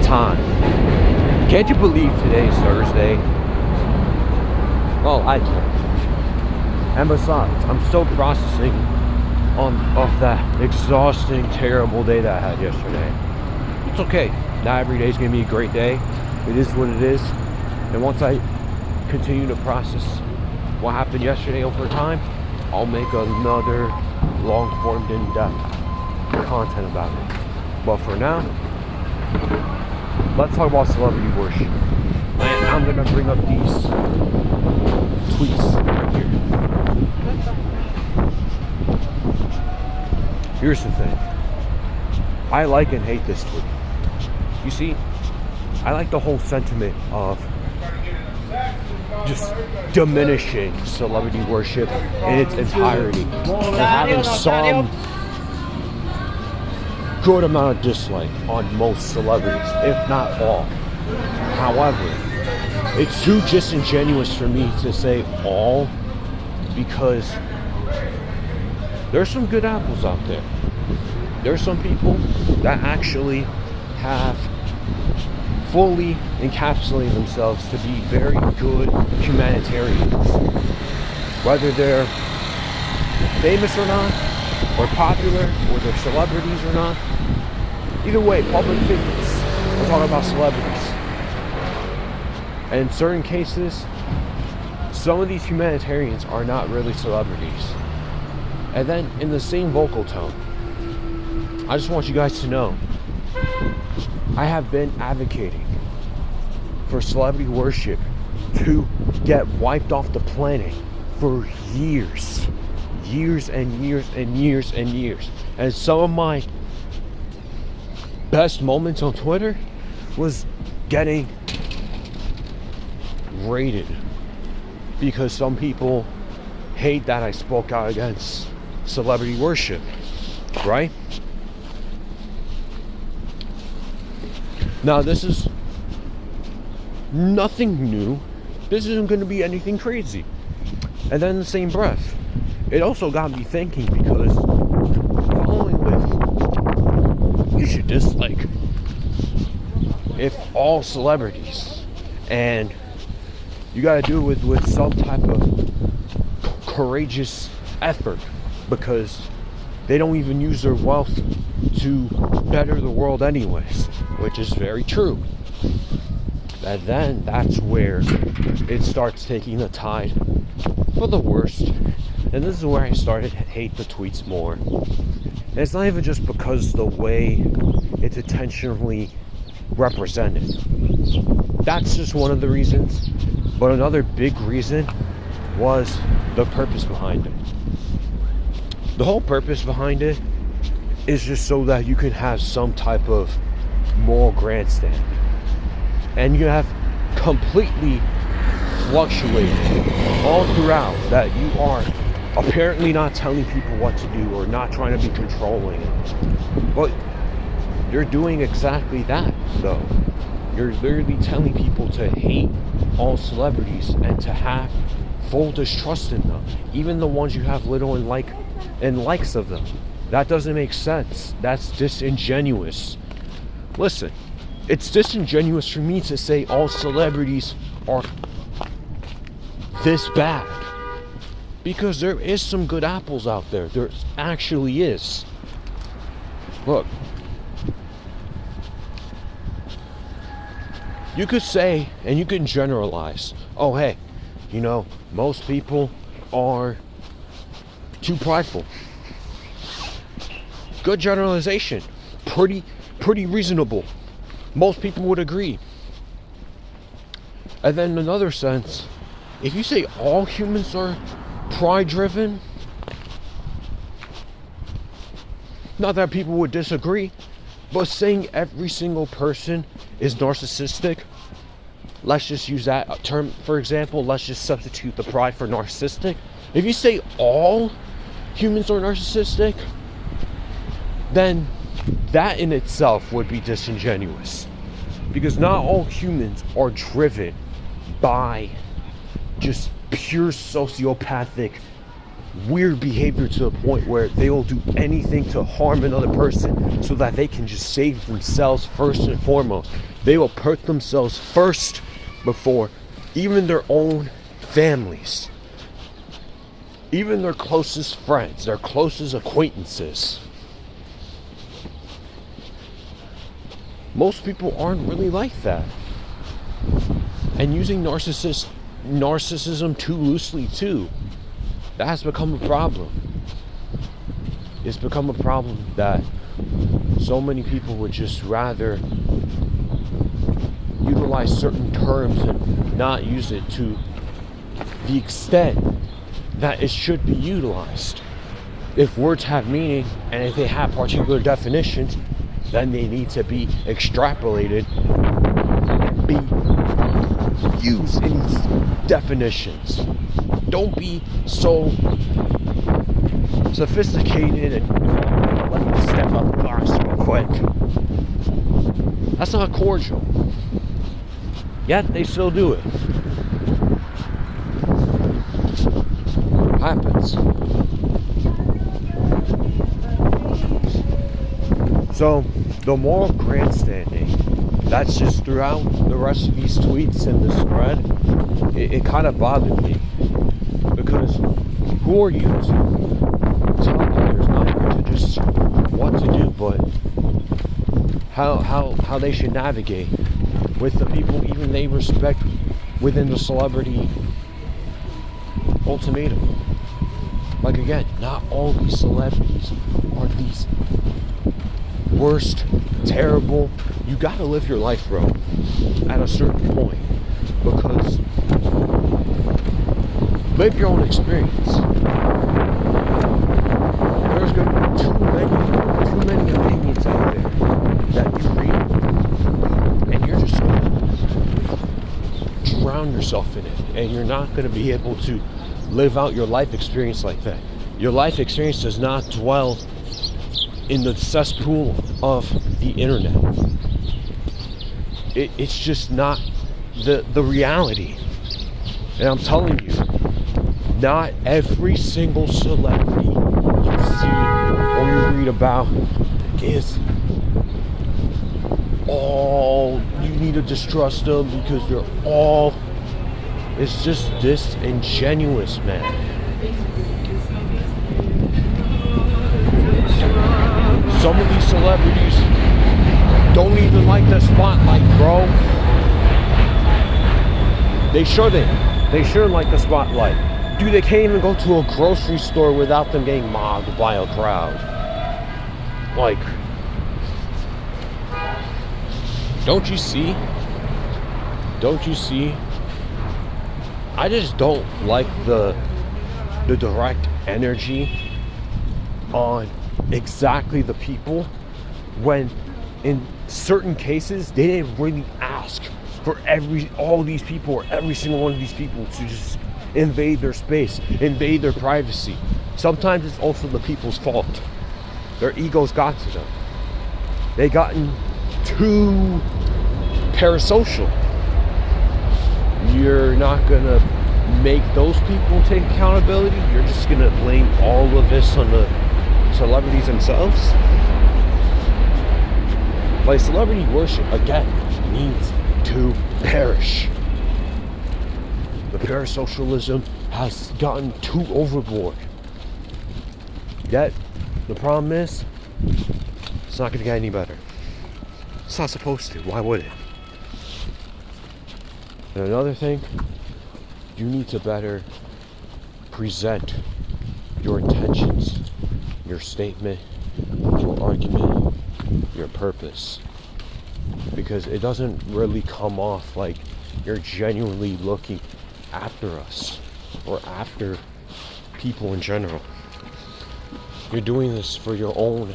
time. Can't you believe today is Thursday? Well, I can. And besides, I'm still processing of that exhausting, terrible day that I had yesterday. It's okay. Not every day is going to be a great day. It is what it is. And once I continue to process what happened yesterday over time, I'll make another long-form, in-depth content about it. But for now, let's talk about celebrity worship. And I'm going to bring up these tweets right here. Here's the thing. I like and hate this tweet. You see, I like the whole sentiment of just diminishing celebrity worship in its entirety and having some good amount of dislike on most celebrities, if not all. However, it's too disingenuous for me to say all, because there's some good apples out there. There's some people that actually have fully encapsulated themselves to be very good humanitarians. Whether they're famous or not, or popular, or they're celebrities or not. Either way, public figures. We're talking about celebrities. And in certain cases, some of these humanitarians are not really celebrities. And then in the same vocal tone, I just want you guys to know, I have been advocating for celebrity worship to get wiped off the planet for years. Years and years and years and years. And some of my best moments on Twitter was getting raided because some people hate that I spoke out against celebrity worship, right? Now, this is nothing new. This isn't going to be anything crazy. And then in the same breath, it also got me thinking, because following with, you should dislike, if all celebrities, and you got to do it with some type of courageous effort, because they don't even use their wealth to better the world anyways, which is very true. And then that's where it starts taking the tide for the worst. And this is where I started to hate the tweets more. And it's not even just because the way it's intentionally represented. That's just one of the reasons. But another big reason was the purpose behind it. The whole purpose behind it is just so that you can have some type of moral grandstand. And you have completely fluctuated all throughout that you are apparently not telling people what to do or not trying to be controlling. But you're doing exactly that, though. You're literally telling people to hate all celebrities and to have full distrust in them, even the ones you have little and likes of them. That doesn't make sense. That's disingenuous. Listen, it's disingenuous for me to say all celebrities are this bad, because there is some good apples out there. There actually is. Look, you could say, and you can generalize, oh hey, most people are too prideful. Good generalization. Pretty reasonable. Most people would agree. And then in another sense, if you say all humans are pride-driven, not that people would disagree, but saying every single person is narcissistic, let's just use that term for example, let's just substitute the pride for narcissistic. If you say all humans are narcissistic, then that in itself would be disingenuous, because not all humans are driven by just pure sociopathic weird behavior to the point where they will do anything to harm another person so that they can just save themselves first and foremost. They will put themselves first before even their own families, even their closest friends, their closest acquaintances. Most people aren't really like that. And using narcissism too loosely too, that has become a problem. It's become a problem that so many people would just rather utilize certain terms and not use it to the extent that it should be utilized. If words have meaning and if they have particular definitions, then they need to be extrapolated and be used in these definitions. Don't be so sophisticated and let me step up the box real quick. That's not cordial. Yet they still do it. Happens. So the moral grandstanding that's just throughout the rest of these tweets and the spread, it kind of bothered me, because who are you to tell others not to just what to do, but how they should navigate with the people even they respect within the celebrity ultimatum? Like, again, not all these celebrities are these worst, terrible. You gotta live your life, bro, at a certain point, because live your own experience. There's gonna be too many opinions out there that you read, and you're just gonna drown yourself in it, and you're not gonna be able to live out your life experience like that. Your life experience does not dwell in the cesspool of the internet. It's just not the reality. And I'm telling you, not every single celebrity you see or you read about is all, you need to distrust them because they're all, it's just disingenuous, man. Some of these celebrities don't even like the spotlight, bro. They shouldn't like the spotlight. Dude, they can't even go to a grocery store without them getting mobbed by a crowd. Like, don't you see? I just don't like the direct energy on exactly the people, when in certain cases they didn't really ask for all these people or every single one of these people to just invade their space, invade their privacy. Sometimes it's also the people's fault. Their egos got to them. They gotten too parasocial. You're not gonna make those people take accountability. You're just gonna blame all of this on the celebrities themselves. Like, celebrity worship, again, needs to perish. The parasocialism has gotten too overboard. Yet, the problem is, it's not going to get any better. It's not supposed to. Why would it? And another thing, you need to better present your intentions, your statement, your argument, your purpose, because it doesn't really come off like you're genuinely looking after us or after people in general. You're doing this for your own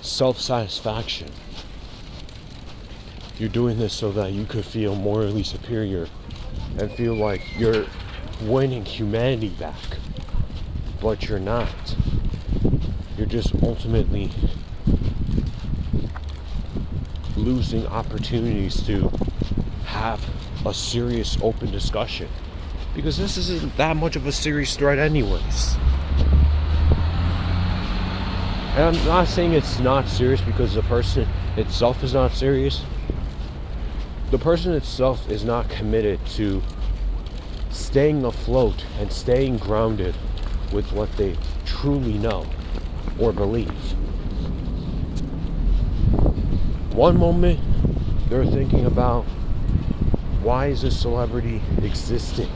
self-satisfaction. You're doing this so that you could feel morally superior and feel like you're winning humanity back, but you're not. You're just ultimately losing opportunities to have a serious open discussion, because this isn't that much of a serious threat anyways. And I'm not saying it's not serious because the person itself is not serious, the person itself is not committed to staying afloat and staying grounded with what they truly know or believe. One moment they're thinking about, why is this celebrity existing?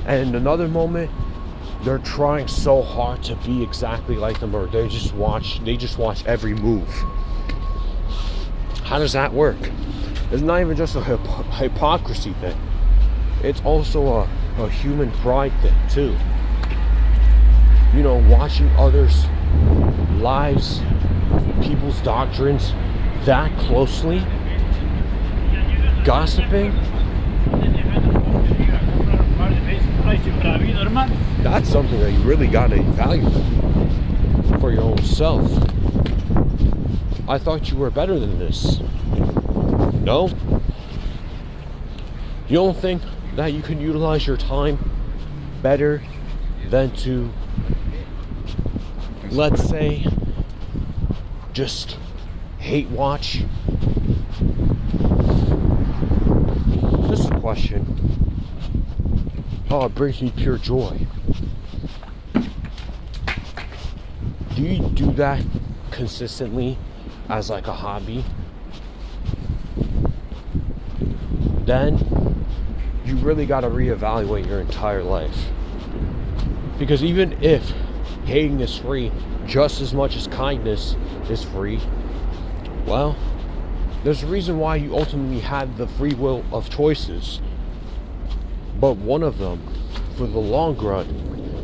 And another moment they're trying so hard to be exactly like them, or they just watch every move. How does that work? It's not even just a hypocrisy thing. It's also a human pride thing too. You know, watching others' lives, people's doctrines that closely, gossiping, that's something that you really gotta evaluate for your own self. I thought you were better than this. No? You don't think that you can utilize your time better than to, let's say, just hate watch? Just a question. Oh, it brings me pure joy. Do you do that consistently as like a hobby? Then you really got to reevaluate your entire life. Because even if hating is free just as much as kindness is free, well, there's a reason why you ultimately had the free will of choices. But one of them, for the long run,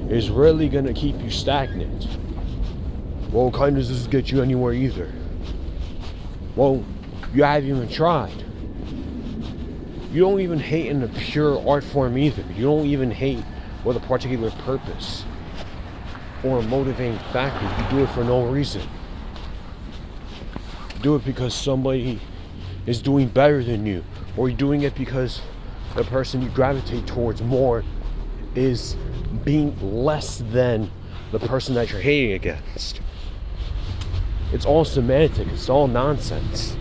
is really going to keep you stagnant. Well, kindness doesn't get you anywhere either. Well, you haven't even tried. You don't even hate in a pure art form either. You don't even hate with a particular purpose or a motivating factor. You do it for no reason. You do it because somebody is doing better than you, or you're doing it because the person you gravitate towards more is being less than the person that you're hating against. It's all semantic. It's all nonsense.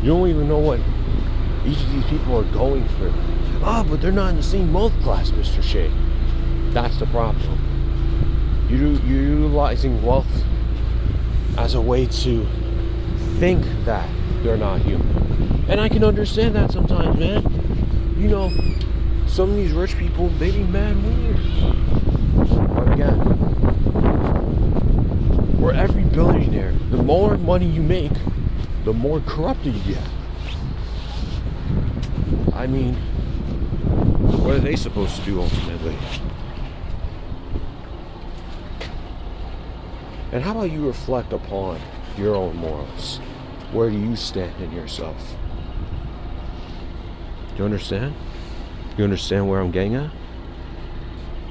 You don't even know what each of these people are going through. Ah, but they're not in the same wealth class, Mr. Shea. That's the problem. You're utilizing wealth as a way to think that they're not human. And I can understand that sometimes, man. You know, some of these rich people, they be mad weird. But again, for every billionaire, the more money you make, the more corrupted you get. I mean, what are they supposed to do ultimately? And how about you reflect upon your own morals? Where do you stand in yourself? Do you understand? You understand where I'm getting at?